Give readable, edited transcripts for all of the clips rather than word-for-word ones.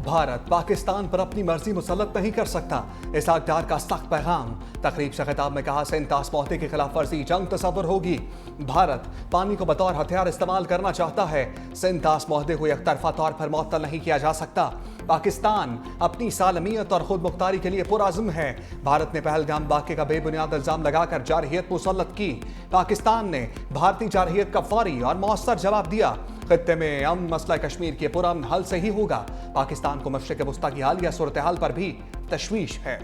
भारत पाकिस्तान पर अपनी मर्जी मुसल्लत नहीं कर सकता, इसहाक डार का सख्त पैगाम। तकरीब से खिताब में कहा, सिंध ताश माहदे की खिलाफ वर्जी जंग तसव्वुर होगी। भारत पानी को बतौर हथियार इस्तेमाल करना चाहता है। सिंध ताश माहदे को एकतरफा तौर पर मुअत्तल नहीं किया जा सकता। पाकिस्तान अपनी सालमियत और खुद मुख्तारी के लिए पुरअज़्म है। भारत ने पहलगाम वाक़े का बेबुनियाद इल्जाम लगाकर जारहियत मुसल्लत की। पाकिस्तान ने भारतीय जारहियत का फौरी और मौसर जवाब दिया। खित्ते में अमन मसला कश्मीर के पुरअमन हल से ही होगा। पाकिस्तान को मशरिक़ वस्ता की हालिया सूरत हाल पर भी तशवीश है।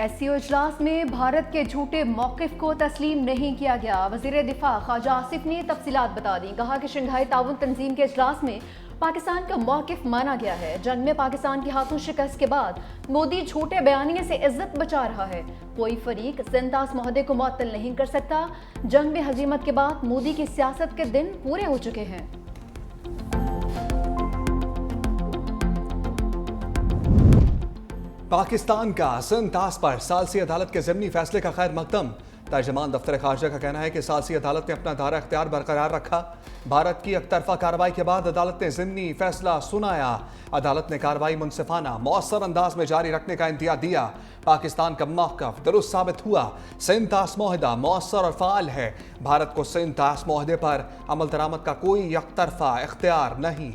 एससीओ इजलास में भारत के झूठे मौक़िफ़ को तस्लीम नहीं किया गया। वज़ीर दिफा ख्वाजा आसिफ ने तफसीलात बता दी। कहा कि शंघाई ताउन तंजीम के इजलास में पाकिस्तान का मौक़िफ़ माना गया है। जंग में पाकिस्तान के हाथों शिकस्त के बाद मोदी झूठे बयानिए से इज्जत बचा रहा है। कोई फरीक सिंध ताश माहदे को मुअत्तल नहीं कर सकता। जंग में हजीमत के बाद मोदी की सियासत के दिन पूरे हो चुके हैं। पाकिस्तान का सिंध ताश पर सालसी अदालत के ज़िमनी फैसले का खैर मकदम। तर्जमान दफ्तर खारजा का कहना है कि सालसी अदालत ने अपना दायरा इख्तियार बरकरार रखा। भारत की एकतरफा कार्रवाई के बाद अदालत ने ज़िमनी फैसला सुनाया। अदालत ने कार्रवाई मुनसिफाना मौसर अंदाज में जारी रखने का इंदिया दिया। पाकिस्तान का मौक़िफ़ दुरुस्त साबित हुआ। सिंध ताश माहदा मौसर और फ़ाल है। भारत को सिंध ताश माहदे पर अमल दरामद का कोई एकतरफा इख्तियार नहीं।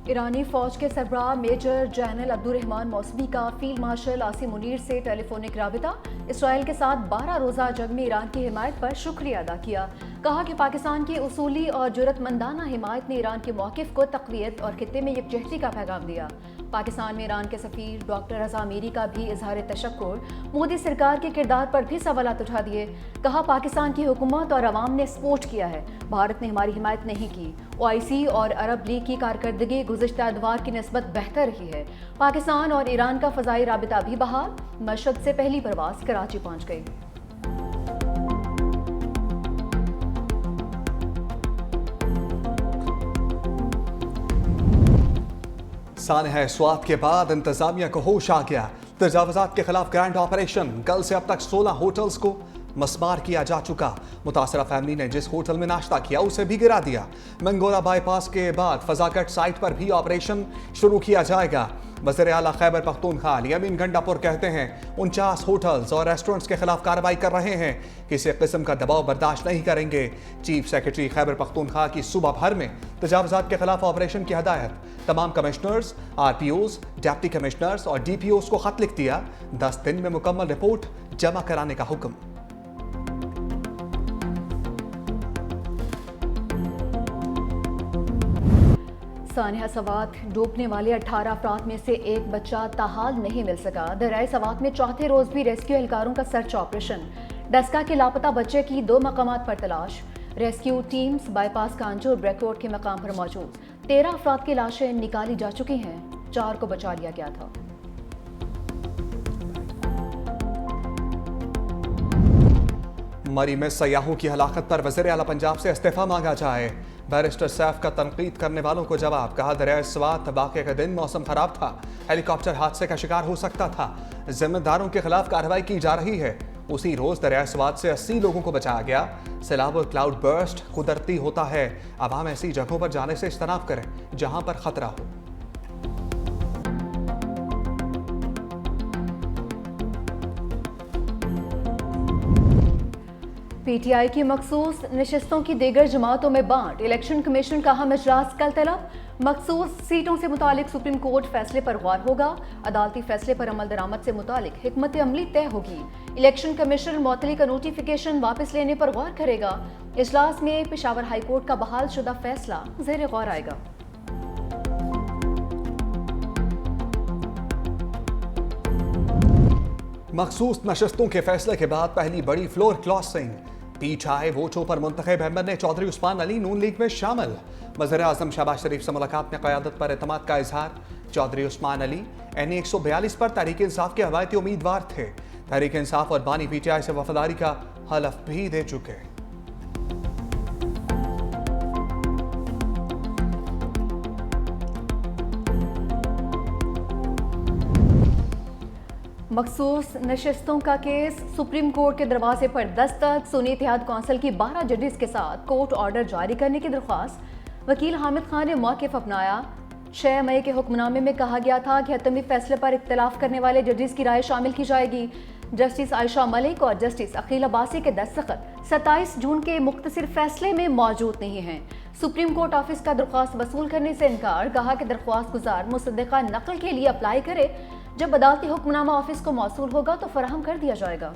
ईरानी फौज के सरबराह मेजर जनरल अब्दुर्रहमान मौसवी का फील्ड मार्शल आसिम मुनीर से टेलीफोनिक राबिता। इसराइल के साथ 12 रोज़ा जंग में ईरान की हिमायत पर शुक्रिया अदा किया। कहा कि पाकिस्तान की उसूली और जुर्रतमंदाना हिमायत ने ईरान के मौक़िफ़ को तक़वियत और खित्ते में यकजहती का पैगाम दिया। पाकिस्तान में ईरान के सफ़ीर डॉक्टर रज़ा मीरी का भी इजहार तशक्कुर। मोदी सरकार के किरदार पर भी सवालात उठा दिए। कहा, पाकिस्तान की हुकूमत और अवाम ने सपोर्ट किया है, भारत ने हमारी हिमायत नहीं की। ओआईसी और अरब लीग की कारकर्दगी गुज़िश्ता अदवार की निस्बत बेहतर रही है। पाकिस्तान और ईरान का फ़ज़ाई राबिता भी बहाल। मशहद से पहली परवाज़ कराची पहुँच गई। सानह स्वात के बाद इंतजामिया को होश आ गया। तजावुज़ात के खिलाफ ग्रैंड ऑपरेशन। कल से अब तक 16 होटल्स को मस्मार किया जा चुका। मुतासरा फैमिली ने जिस होटल में नाश्ता किया उसे भी गिरा दिया। मंगोला बाईपास के बाद फजाकट साइट पर भी ऑपरेशन शुरू किया जाएगा। वज़ीर आला खैबर पख्तूनख्वा यमीन गंडापुर कहते हैं 49 होटल्स और रेस्टोरेंट्स के खिलाफ कार्रवाई कर रहे हैं। किसी किस्म का दबाव बर्दाश्त नहीं करेंगे। चीफ सेक्रेटरी खैबर पख्तूनख्वा की सूबा भर में तजावुज़ात के खिलाफ ऑपरेशन की हदायत। तमाम कमिश्नर्स, आरपीओज, डिप्टी कमिश्नर्स और डीपीओज को खत लिख दिया। 10 दिन में मुकम्मल रिपोर्ट जमा कराने का हुक्म। सानिया सवात डूबने वाले 18 अफराद में से एक बच्चा ताहाल नहीं मिल सका। दरियाई सवात में चौथे रोज भी रेस्क्यू एहलकारों का सर्च ऑपरेशन। डस्का के लापता बच्चे की 2 मकामात पर तलाश। रेस्क्यू टीम्स बाईपास कांजो और ब्रेकरोड के मकाम पर मौजूद। 13 अफराद की लाशें निकाली जा चुकी हैं। 4 को बचा लिया गया था। मरी में सयाहों की हलाकत पर वज़ीर आला पंजाब से इस्तीफा मांगा जाए। बैरिस्टर सैफ का तनकीद करने वालों को जवाब। कहा, दरियाए स्वात वाक़े के दिन मौसम खराब था, हेलीकॉप्टर हादसे का शिकार हो सकता था। जिम्मेदारों के खिलाफ कार्रवाई की जा रही है। उसी रोज दरियाए स्वात से 80 लोगों को बचाया गया। सैलाब और क्लाउड बर्स्ट कुदरती होता है। आवाम ऐसी जगहों पर जाने से इज्तनाब करें जहां पर खतरा हो। पीटीआई की मखसूस नशिस्तों की दीगर जमातों में बांट। इलेक्शन कमीशन का अहम इजलास कल तलब। मखसूस सीटों से मुतालिक सुप्रीम कोर्ट फैसले पर गौर होगा। अदालती फैसले पर अमल दरामद से मुतालिक हिकमत अमली तय होगी। इलेक्शन कमीशन मुअत्तली का नोटिफिकेशन वापस लेने पर गौर करेगा। इजलास में पेशावर हाई कोर्ट का बहाल शुदा फैसला ज़ेर गौर आएगा। मखसूस नशस्तों के फैसले के बाद पहली बड़ी फ्लोर क्रॉसिंग। पीठ आए वोटों पर मुंतखब मेंबर ने चौधरी उस्मान अली नून लीग में शामिल। वज़ीर आज़म शहबाज शरीफ से मुलाकात में क़यादत पर एतमाद का इजहार। चौधरी उस्मान अली NA 142 पर तहरीक इंसाफ के हवायती उम्मीदवार थे। तहरीक इंसाफ और बानी PTI से वफादारी का हलफ भी दे चुके। मखसूस नशिस्तों का केस सुप्रीम कोर्ट के दरवाजे पर दस्तक। सुन्नी इत्तेहाद कौंसिल की 12 जजेस के साथ कोर्ट ऑर्डर जारी करने की दरख्वास्त। वकील हामिद खान ने मौक़िफ़ अपनाया। 6 मई के हुक्मनामे में कहा गया था कि हतमी फैसले पर इख्तलाफ करने वाले जजेस की राय शामिल की जाएगी। जस्टिस आयशा मलिक और जस्टिस अकील अब्बासी के दस्तखत 27 जून के मुख्तसर फैसले में मौजूद नहीं हैं। सुप्रीम कोर्ट ऑफिस का दरख्वास्त वसूल करने से इनकार। कहा कि दरख्वास्त गुजार मुसद्दक़ा नकल के लिए अप्लाई करे। जब अदालती हुक्मनामा ऑफिस को मौसूल होगा तो फराहम कर दिया जाएगा।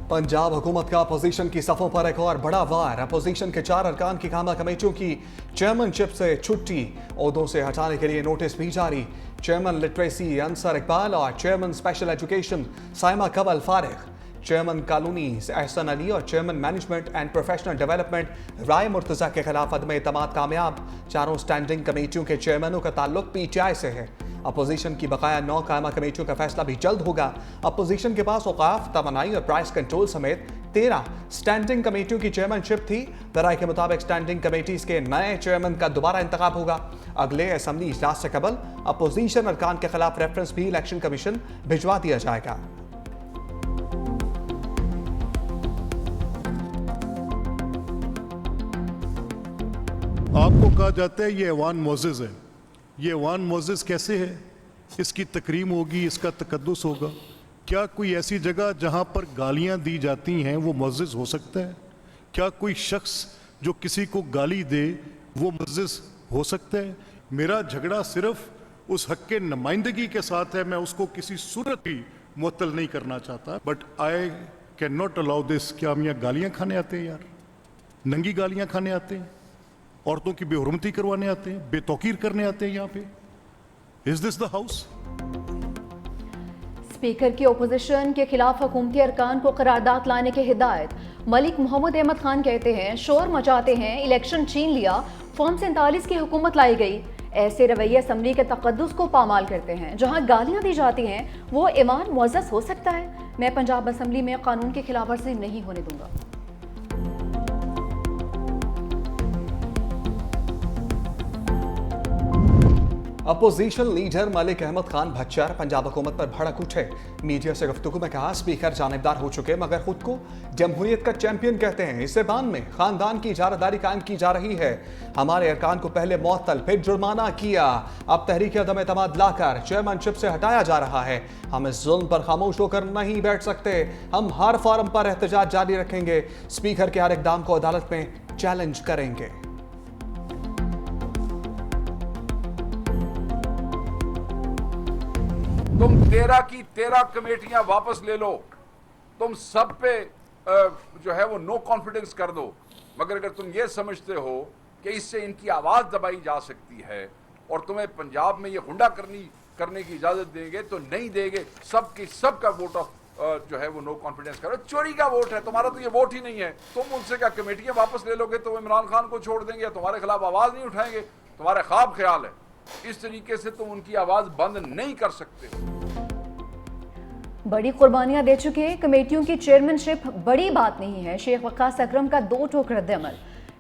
पंजाब हुकूमत का अपोजिशन की सफ़ों पर एक और बड़ा वार। अपोजिशन के 4 अरकान की कामा कमेटियों की चेयरमैनशिप से छुट्टी, ओहदों से हटाने के लिए नोटिस भी जारी। चेयरमैन लिटरेसी अंसर इकबाल और chairman special education Saima Kawal फारिग। चेयरमैन कॉलोनी एहसन अली और chairman management and professional development Rai Murtaza के खिलाफ अदम एतमाद कामयाब। चारों स्टैंडिंग कमेटियों के चेयरमैनों का ताल्लुक पीटीआई से है। अपोजिशन की बकाया 9 कायमा कमेटियों का फैसला भी जल्द होगा। अपोजिशन के पास औकाफ, तवानाई और प्राइस कंट्रोल समेत 13 स्टैंडिंग कमेटियों की चेयरमैनशिप थी। राय के मुताबिक स्टैंडिंग कमेटीज के नए चेयरमैन का दोबारा इंतखाब होगा। अगले असम्बली इजलास से कबल अपोजिशन अरकान के खिलाफ रेफरेंस भी इलेक्शन कमीशन भिजवा दिया जाएगा। आपको कहा जाता है ये ऐवान मोज़िज़ है। ये ऐवान मोज़िज़ कैसे है? इसकी तकरीम होगी, इसका तकद्दुस होगा। क्या कोई ऐसी जगह जहाँ पर गालियाँ दी जाती हैं वो मोज़िज़ हो सकता है? क्या कोई शख्स जो किसी को गाली दे वो मोज़िज़ हो सकता है? मेरा झगड़ा सिर्फ उस हक़ के नुमाइंदगी के साथ है। मैं उसको किसी सूरत भी मुअत्तल नहीं करना चाहता, but I can not allow this. क्या हम यहाँ गालियाँ खाने आते हैं यार? नंगी गालियाँ खाने आते हैं? औरतों की बेहुरमती करवाने आते हैं? बेतौकीर करने आते हैं यहाँ पे? Is this the house? Speaker की ओपोजिशन के खिलाफ हुकूमती अरकान को करारदाद लाने की हिदायत। मलिक मोहम्मद अहमद खान कहते हैं शोर मचाते हैं, इलेक्शन छीन लिया, फॉर्म 47 की हुकूमत लाई गई। ऐसे रवैये असम्बली के तकद्दुस को पामाल करते हैं। जहां गालियां दी जाती हैं वो ऐवान मुअज़्ज़ज़ हो सकता है। मैं पंजाब असम्बली में कानून की खिलाफवर्जी नहीं होने दूंगा। अपोजिशन लीडर मलिक अहमद खान भच्चर पंजाब हुकूमत पर भड़क उठे। मीडिया से गुफ्तगू में कहा स्पीकर जानिबदार हो चुके मगर खुद को जमहूरियत का चैंपियन कहते हैं। इस ज़बान में खानदान की इजारादारी कायम की जा रही है। हमारे अरकान को पहले मुअत्तल फिर जुर्माना किया, अब तहरीक अदम एतमाद लाकर चेयरमैनशिप से हटाया जा रहा है। हम इस जुल्म पर खामोश होकर नहीं बैठ सकते। हम हर फॉरम पर एहतजाज जारी रखेंगे। स्पीकर के हर इकदाम को अदालत में चैलेंज करेंगे। तुम 13 की 13 कमेटियां वापस ले लो, तुम सब पे जो है वो नो कॉन्फिडेंस कर दो। मगर अगर तुम ये समझते हो कि इससे इनकी आवाज़ दबाई जा सकती है और तुम्हें पंजाब में ये गुंडा करने की इजाज़त देंगे तो नहीं देंगे। सबका वोट ऑफ जो है वो नो कॉन्फिडेंस करो। चोरी का वोट है, तुम्हारा तो ये वोट ही नहीं है। तुम उनसे क्या कमेटियां वापस ले लोगे तो इमरान खान को छोड़ देंगे या तुम्हारे खिलाफ आवाज़ नहीं उठाएंगे? तुम्हारे ख्वाब ख्याल है। इस तरीके से तुम उनकी आवाज़ बंद नहीं कर सकते। बड़ी कुर्बानियां दे चुके कमेटियों की चेयरमैनशिप बड़ी बात नहीं है। शेख वक्कास अकरम का 2 टोक रद्द-ए-अमल।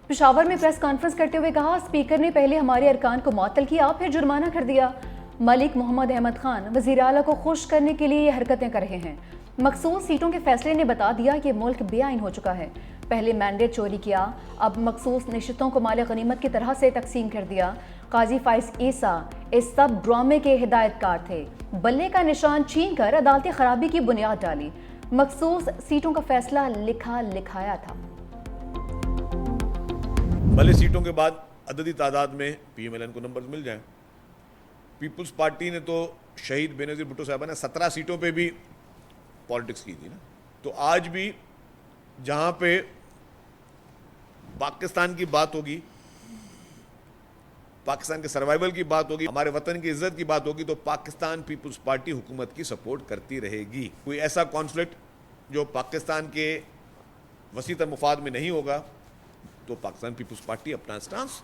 पेशावर में प्रेस कॉन्फ्रेंस करते हुए कहा स्पीकर ने पहले हमारे अरकान को मुअत्तल किया, फिर जुर्माना कर दिया। मलिक मोहम्मद अहमद खान वज़ीर आला को खुश करने के लिए ये हरकतें कर रहे हैं। मखसूस सीटों के फैसले ने बता दिया कि मुल्क बेआइन हो चुका है। पहले मैंडेट चोरी किया, अब मखसूस नशिस्तों को माल गनीमत की तरह से तकसीम कर दिया। काजी फाइज ईसा इस सब ड्रामे के हिदायतकार थे। बल्ले का निशान छीन कर अदालती खराबी की बुनियाद डाली। मखसूस सीटों का फैसला लिखा लिखाया था। भले सीटों के बाद अददी तादाद में पीएमएलएन को नंबर्स मिल जाएं। पीपल्स पार्टी ने तो शहीद बेनज़ीर भुट्टो साहबा ने 17 सीटों पे भी पॉलिटिक्स की थी ना। तो आज भी जहां पे पाकिस्तान की बात होगी, पाकिस्तान के सर्वाइवल की बात होगी, हमारे वतन की इज्जत की बात होगी, तो पाकिस्तान पीपल्स पार्टी हुकूमत की सपोर्ट करती रहेगी। कोई ऐसा कॉन्फ्लिक्ट जो पाकिस्तान के वसीतर मुफाद में नहीं होगा तो पाकिस्तान पीपल्स पार्टी अपना स्टांस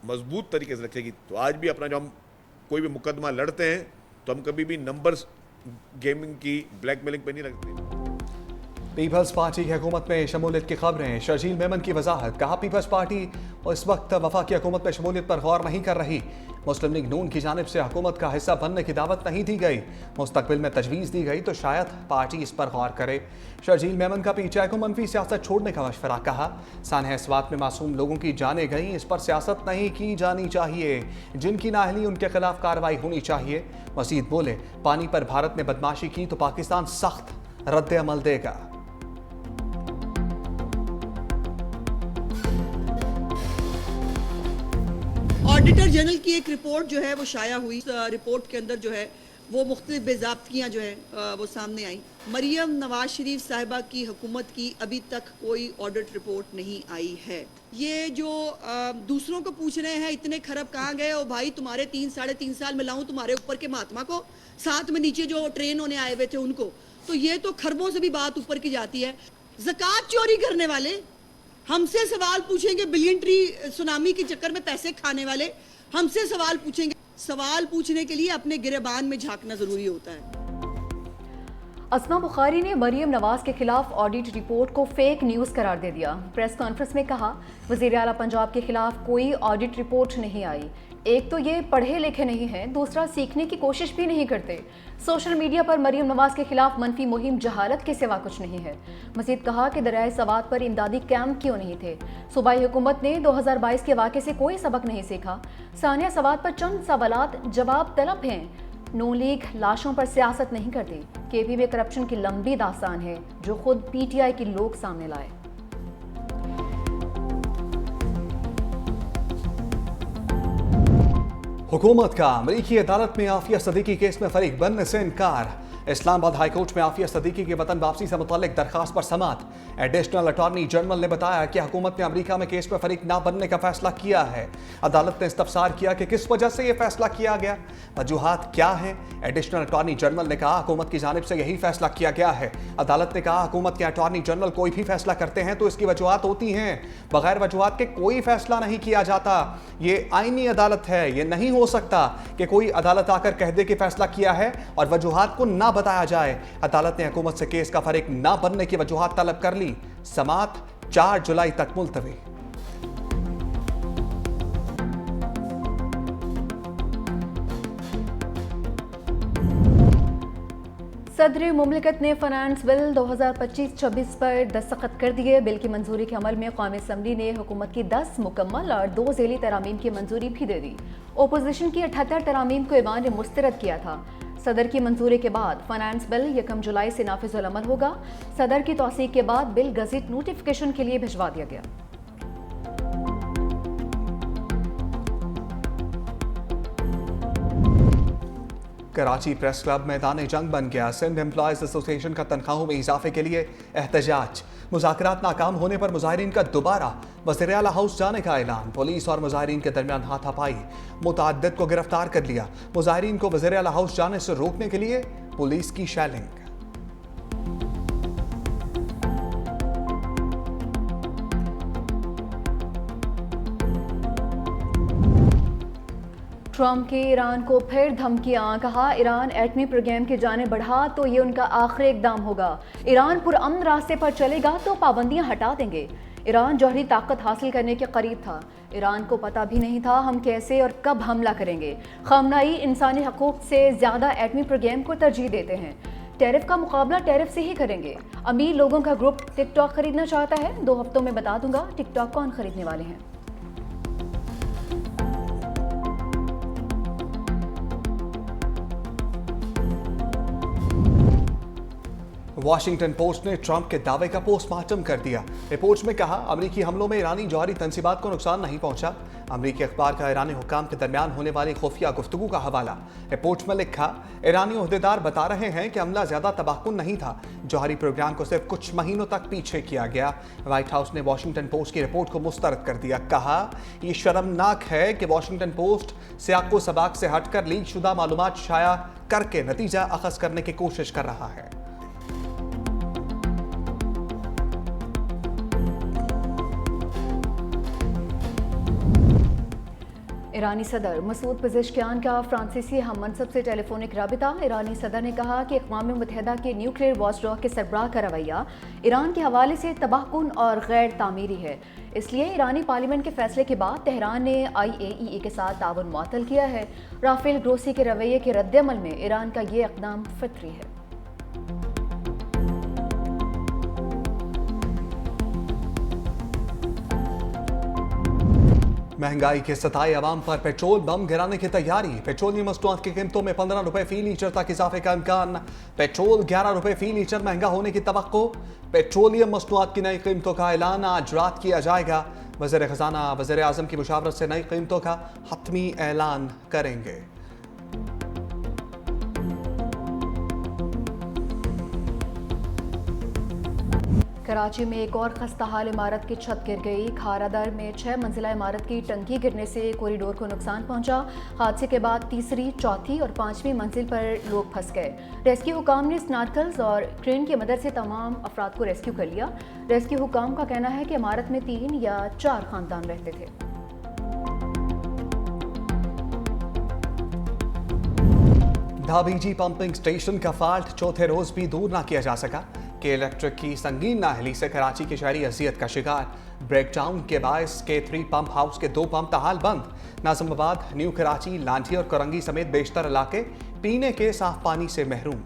मजबूत तरीके से रखेगी। तो आज भी अपना जो हम कोई भी मुकदमा लड़ते हैं तो हम कभी भी नंबर्स गेमिंग की ब्लैकमेलिंग पे नहीं रखते। पीपल्स पार्टी की हुकूमत में शमूलियत की खबरें। शर्जील मेमन की वजाहत। कहा पीपल्स पार्टी और इस वक्त वफाकी हुकूमत में शमूलियत पर गौर नहीं कर रही। मुस्लिम लीग नून की जानिब से हुकूमत का हिस्सा बनने की दावत नहीं दी गई। मुस्तकबिल में तजवीज़ दी गई तो शायद पार्टी इस पर गौर करे। शर्जील मेमन का पीटीआई को मनफी सियासत छोड़ने का मशवरा कहा। सानह स्वात में मासूम लोगों की जानें गई, इस पर सियासत नहीं की जानी चाहिए। जिनकी नाअहली उनके खिलाफ कार्रवाई होनी चाहिए। मजीद बोले, पानी पर भारत ने बदमाशी की तो पाकिस्तान सख्त रद्द अमल देगा। ऑडिटर जनरल की एक रिपोर्ट जो है वो शाया हुई। रिपोर्ट के अंदर जो है वो मुख्तलिफ बेज़ाब्तियाँ जो है वो सामने आई। मरियम नवाज शरीफ साहिबा की हुकूमत की अभी तक कोई ऑडिट रिपोर्ट नहीं आई है। ये जो दूसरों को पूछ रहे हैं इतने खरब कहाँ गए, और भाई तुम्हारे 3-3.5 साल में लाऊं तुम्हारे ऊपर के महात्मा को, साथ में नीचे जो ट्रेन होने आए हुए थे उनको, तो ये तो खरबों से भी बात ऊपर की जाती है। ज़कात चोरी करने वाले हमसे सवाल पूछेंगे, बिलियन ट्री सुनामी के चक्कर में पैसे खाने वाले हमसे सवाल पूछेंगे। सवाल पूछने के लिए अपने गिरेबान में झांकना जरूरी होता है। अस्मा बुखारी ने मरियम नवाज के खिलाफ ऑडिट रिपोर्ट को फेक न्यूज़ करार दे दिया। प्रेस कॉन्फ्रेंस में कहा, वज़ीर आला पंजाब के खिलाफ कोई ऑडिट रिपोर्ट नहीं आई। एक तो ये पढ़े लिखे नहीं हैं, दूसरा सीखने की कोशिश भी नहीं करते। सोशल मीडिया पर मरियम नवाज के खिलाफ मनफी मुहिम जहालत के सिवा कुछ नहीं है। मजीद कहा कि दरियाए सवात पर इमदादी कैंप क्यों नहीं थे। सूबाई हुकूमत ने 2022 के वाक़े से कोई सबक नहीं सीखा। सानिया सवात पर चंद सवालात जवाब तलब हैं। नून लीग लाशों पर सियासत नहीं करती। केपी में करप्शन की लंबी दास्तान है जो खुद पीटीआई के लोग सामने लाए। हुकूमत का अमरीकी अदालत में आफिया सदीकी केस में फरीक बनने से इनकार। इस्लामाबाद हाईकोर्ट में आफिया सदीकी की वतन वापसी से मुताल्लिक दरखास्त पर समाअत। एडिशनल अटॉर्नी जनरल ने बताया कि हुकूमत ने अमेरिका में केस में फरीक ना बनने का फैसला किया है। अदालत ने इस्तफसार किया कि किस वजह से यह फैसला किया गया, वजूहात क्या है। एडिशनल अटॉर्नी जनरल ने कहा, हुकूमत की जानिब से यही फैसला किया गया है। अदालत ने कहा, हुकूमत के अटॉर्नी जनरल कोई भी फैसला करते हैं तो इसकी वजूहात होती हैं, बगैर वजूहात के कोई फैसला नहीं किया जाता। ये आईनी अदालत है, ये नहीं हो सकता कि कोई अदालत आकर कह दे कि फैसला किया है और वजूहात को ना बताया जाए। अदालत ने हुकूमत से केस का फरीक ना बनने की वजूहात तलब कर ली। समाअत 4 जुलाई तक मुलतवी। सदर मुमलिकत ने फाइनेंस बिल 2025-26 पर दस्तखत कर दिए। बिल की मंजूरी के अमल में कौमी असम्बली ने हुकूमत की 10 मुकम्मल और 2 ज़ेली तरामीम की मंजूरी भी दे दी। ओपोजिशन की 78 तरामीम को ईवान ने मुस्तरद किया था। सदर की मंजूरी के बाद फाइनेंस बिल 1 जुलाई से नाफिजुल अमल होगा। सदर की तौसीक के बाद बिल गज़ट नोटिफिकेशन के लिए भिजवा दिया गया। कराची प्रेस क्लब मैदान जंग बन गया। सिंध एम्प्लॉयज एसोसिएशन का तनख्वाहों में इजाफे के लिए एहतजाज। मुज़ाकरात नाकाम होने पर मुजाहिरीन का दोबारा वज़ीर आला हाउस जाने का ऐलान। पुलिस और मुजाहिरीन के दरमियान हाथापाई, मुतअद्दिद को गिरफ्तार कर लिया। मुजाहिरीन को वज़ीर आला हाउस जाने से रोकने के लिए पुलिस की शेलिंग। ट्रंप के ईरान को फिर धमकियां। कहा, ईरान एटमी प्रोग्राम की जाने बढ़ा तो ये उनका आखिरी इकदाम होगा। ईरान पुरअमन रास्ते पर चलेगा तो पाबंदियां हटा देंगे। ईरान जौहरी ताकत हासिल करने के करीब था। ईरान को पता भी नहीं था हम कैसे और कब हमला करेंगे। ख़ामनेई इंसानी हकूक़ से ज़्यादा एटमी प्रोग्राम को तरजीह देते हैं। टैरिफ का मुकाबला टैरिफ से ही करेंगे। अमीर लोगों का ग्रुप टिकटॉक खरीदना चाहता है। 2 हफ्तों में बता दूंगा टिकटॉक कौन खरीदने वाले हैं। वाशिंगटन पोस्ट ने ट्रंप के दावे का पोस्टमार्टम कर दिया। रिपोर्ट्स में कहा, अमरीकी हमलों में ईरानी जौहरी तंसीबात को नुकसान नहीं पहुंचा। अमरीकी अखबार का ईरानी हुक्काम के दरमियान होने वाली खुफिया गुफ्तगू का हवाला। रिपोर्ट्स में लिखा, ईरानी ओहदेदार बता रहे हैं कि हमला ज्यादा तबाहकुन नहीं था। जौहरी प्रोग्राम को सिर्फ कुछ महीनों तक पीछे किया गया। व्हाइट हाउस ने वाशिंगटन पोस्ट की रिपोर्ट को मुस्तरद कर दिया। कहा, यह शर्मनाक है कि वाशिंगटन पोस्ट सियाको सबाक से हटकर लीक शुदा मालूमात शाया करके नतीजा अखज़ करने की कोशिश कर रहा है। ईरानी सदर मसूद पेज़ेश्कियान का फ्रांसीसी हम मनसब से टेलीफोनिक राबिता। ईरानी सदर ने कहा कि अक़वाम मुत्तहिदा के न्यूक्लियर वॉचडॉग के सरबराह का रवैया ईरान के हवाले से तबाहकुन और गैर तामीरी है। इसलिए ईरानी पार्लियामेंट के फैसले के बाद तेहरान ने IAEA के साथ ताउन मुअत्तल किया है। राफेल ग्रोसी के रवैये के रद्दअमल में ईरान का ये इक़दाम फितरी है। महंगाई के सताए अवाम पर पेट्रोल बम गिराने की तैयारी। पेट्रोलियम मसनूआत की कीमतों में 15 रुपए फी लीटर तक इजाफे का इम्कान। पेट्रोल 11 रुपए फी लीटर महंगा होने की तवक्को। पेट्रोलियम मसनूआत की नई कीमतों का ऐलान आज रात किया जाएगा। वज़ीर ख़ज़ाना वज़ीर आज़म की मुशावरत से नई कीमतों का हतमी ऐलान करेंगे। कराची में एक और खस्ताहाल इमारत की छत गिर गई। खारादर में 6 मंजिला इमारत की टंकी गिरने से कॉरिडोर को नुकसान पहुंचा। हादसे के बाद तीसरी, चौथी और 5वीं मंजिल पर लोग फंस गए। रेस्क्यू हुकाम ने स्नार्कल्स और क्रेन की मदद से तमाम अफराद को रेस्क्यू कर लिया। रेस्क्यू हुकाम का कहना है कि इमारत में 3 या 4 खानदान रहते थे। धाबीजी पंपिंग स्टेशन का फॉल्ट चौथे रोज भी दूर ना किया जा सका कि इलेक्ट्रिक की संगीन नाअहली से कराची के शहरी अजियत का शिकार। ब्रेकडाउन के बायस K3 पंप हाउस के 2 पंप ताहाल बंद। नाज़िमाबाद, न्यू कराची, लांठी और करंगी समेत बेशतर इलाके पीने के साफ पानी से महरूम।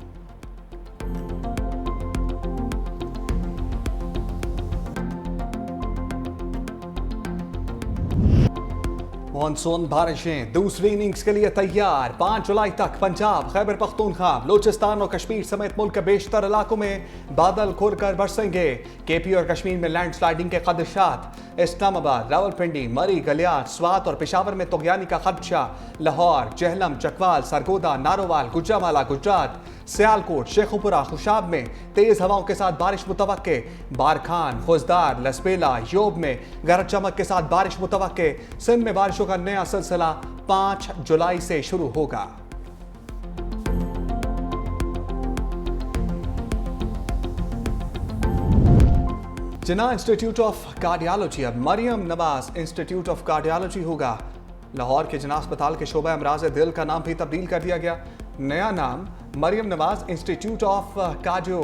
मॉनसून बारिशें दूसरी इनिंग्स के लिए तैयार। 5 जुलाई तक पंजाब, खैबर पख्तूनख्वा, बलूचिस्तान और कश्मीर समेत मुल्क के बेशतर इलाकों में बादल खुलकर बरसेंगे। KP और कश्मीर में लैंडस्लाइडिंग के खदशात। इस्लामाबाद, रावलपिंडी, मरी, गलियार, स्वात और पेशावर में तुगयानी का खदशा। लाहौर, जहलम, चकवाल, सरगोदा, नारोवाल, गुजरावाला, गुजरात, सियालकोट, शेखुपुरा, खुशाब में तेज हवाओं के साथ बारिश मुतवक्के। बारखान, खुजदार, लसबेला, योब में गरज चमक के साथ बारिश मुतवक्के। सिंध में बारिशों का नया सिलसिला 5 जुलाई से शुरू होगा। जिन्ना इंस्टीट्यूट ऑफ कार्डियोलॉजी अब Maryam Nawaz institute of cardiology होगा। लाहौर के जिन्ना अस्पताल के शोबा अमराज दिल का नाम भी तब्दील कर दिया गया। नया नाम Maryam Nawaz institute of cardio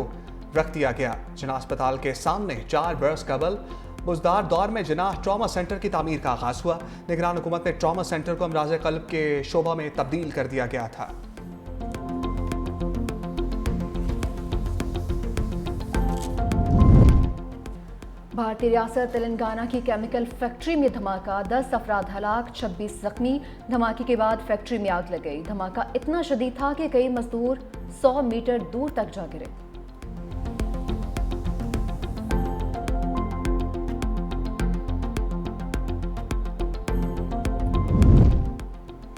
रख दिया गया। जिन्ना अस्पताल के सामने 4 बरस कबल बुजदार दौर में जिन्ना ट्रॉमा सेंटर की तामीर का आगाज हुआ। निगरान हुकूमत ने ट्रॉमा सेंटर को अमराज कल्ब के शोबा में तब्दील कर दिया गया था। भारतीय रियासत तेलंगाना की केमिकल फैक्ट्री में धमाका, 10 अफराद हलाक, 26 जख्मी। धमाके के बाद फैक्ट्री में आग लग गई। धमाका इतना शदीद था कि कई मजदूर 100 मीटर दूर तक जा गिरे।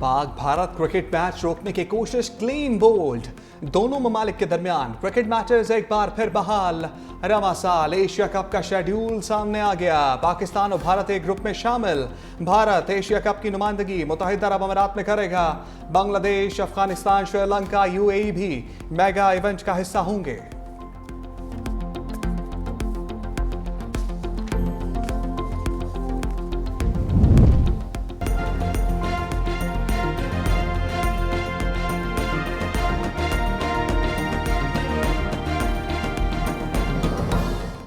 पाक भारत क्रिकेट मैच रोकने की कोशिश क्लीन बोल्ड। दोनों ममालिक के दरमियान क्रिकेट मैचेस एक बार फिर बहाल। रवा साल एशिया कप का शेड्यूल सामने आ गया। पाकिस्तान और भारत एक ग्रुप में शामिल। भारत एशिया कप की नुमाइंदगी मुत्तहिदा अरब अमीरात में करेगा। बांग्लादेश, अफगानिस्तान, श्रीलंका, UAE भी मेगा इवेंट का हिस्सा होंगे।